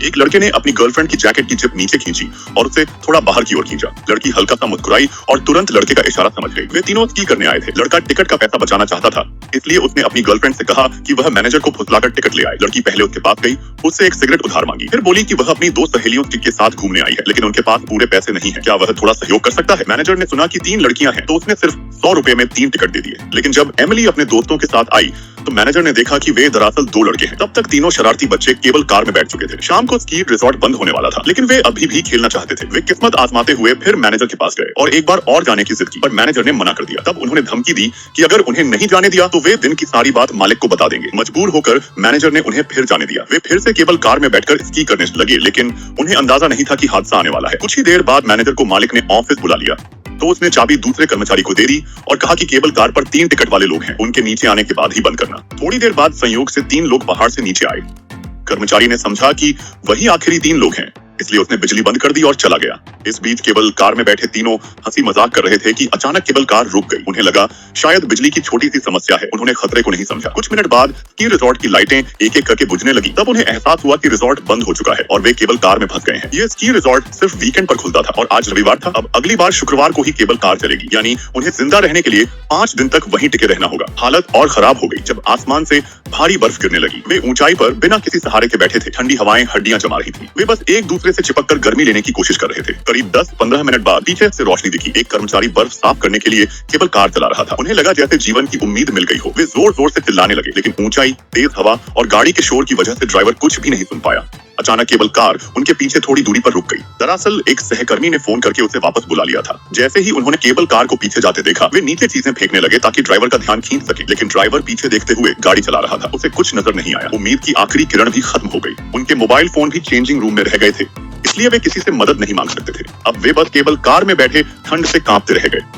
एक लड़के ने अपनी गर्लफ्रेंड की जैकेट की जिप नीचे खींची और उसे थोड़ा बाहर की ओर खींचा। लड़की हल्का सा मुस्कुराई और तुरंत लड़के का इशारा समझ गई। वे तीनों स्की करने आए थे। लड़का टिकट का पैसा बचाना चाहता था, इसलिए उसने अपनी गर्लफ्रेंड से कहा कि वह मैनेजर को फुसलाकर टिकट ले आए। लड़की पहले उसके पास गई, उससे एक सिगरेट उधार मांगी, फिर बोली कि वह अपनी दो सहेलियों के साथ घूमने आई है, लेकिन उनके पास पूरे पैसे नहीं है, क्या वह थोड़ा सहयोग कर सकता है। मैनेजर ने सुना कि 3 लड़कियां हैं, तो उसने सिर्फ 100 रुपए में 3 टिकट दे दिए। लेकिन जब एमिली अपने दोस्तों के साथ आई तो मैनेजर ने देखा कि वे दरअसल 2 लड़के हैं। तब तक तीनों शरारती बच्चे केवल कार में बैठ चुके थे। शाम को स्की रिजॉर्ट बंद होने वाला था, लेकिन वे अभी भी खेलना चाहते थे। वे किस्मत आजमाते हुए फिर मैनेजर के पास गए और एक बार और जाने की जिद की, पर मैनेजर ने मना कर दिया। तब उन्होंने धमकी दी कि अगर उन्हें नहीं जाने दिया तो वे दिन की सारी बात मालिक को बता देंगे। मजबूर होकर मैनेजर ने उन्हें फिर जाने दिया। वे फिर से केबल कार में बैठकर स्की करने लगे, लेकिन उन्हें अंदाजा नहीं था कि हादसा आने वाला है। कुछ ही देर बाद मैनेजर को मालिक ने ऑफिस बुला लिया, तो उसने चाबी दूसरे कर्मचारी को दे दी और कहा कि केबल कार पर 3 टिकट वाले लोग हैं, उनके नीचे आने के बाद ही बंद करना। थोड़ी देर बाद संयोग से 3 लोग पहाड़ से नीचे आए। कर्मचारी ने समझा कि वही आखिरी 3 लोग हैं, इसलिए उसने बिजली बंद कर दी और चला गया। इस बीच केबल कार में बैठे तीनों हंसी मजाक कर रहे थे कि अचानक केबल कार रुक गई। उन्हें लगा शायद बिजली की छोटी सी समस्या है। उन्होंने खतरे को नहीं समझा। कुछ मिनट बाद स्की रिजॉर्ट की लाइटें एक एक करके बुझने लगी। तब उन्हें एहसास हुआ कि रिजॉर्ट बंद हो चुका है और वे केबल कार में फंस गए हैं। ये स्की रिजॉर्ट सिर्फ वीकेंड पर खुलता था और आज रविवार था। अब अगली बार शुक्रवार को ही केबल कार चलेगी, यानी उन्हें जिंदा रहने के लिए 5 दिन तक वहीं टिके रहना होगा। हालत और खराब हो गई जब आसमान से भारी बर्फ गिरने लगी। वे ऊंचाई पर बिना किसी सहारे के बैठे थे। ठंडी हवाएं हड्डियां जमा रही थी। वे बस एक दूसरे से चिपककर गर्मी लेने की कोशिश कर रहे थे। करीब 10-15 मिनट बाद पीछे से रोशनी दिखी। एक कर्मचारी बर्फ साफ करने के लिए केबल कार चला रहा था। उन्हें लगा जैसे जीवन की उम्मीद मिल गई हो। वे जोर जोर से चिल्लाने लगे, लेकिन ऊंचाई, तेज हवा और गाड़ी के शोर की वजह से ड्राइवर कुछ भी नहीं सुन पाया। अचानक केबल कार उनके पीछे थोड़ी दूरी पर रुक गई। दरअसल एक सहकर्मी ने फोन करके उसे वापस बुला लिया था। जैसे ही उन्होंने केबल कार को पीछे जाते देखा, वे नीचे चीजें फेंकने लगे ताकि ड्राइवर का ध्यान खींच सके, लेकिन ड्राइवर पीछे देखते हुए गाड़ी चला रहा था। उसे कुछ नजर नहीं आया। उम्मीद की आखिरी किरण भी खत्म हो गई। उनके मोबाइल फोन भी चेंजिंग रूम में रह गए थे, इसलिए वे किसी से मदद नहीं मांग सकते थे। अब वे बस केबल कार में बैठे ठंड से कांपते रह गए।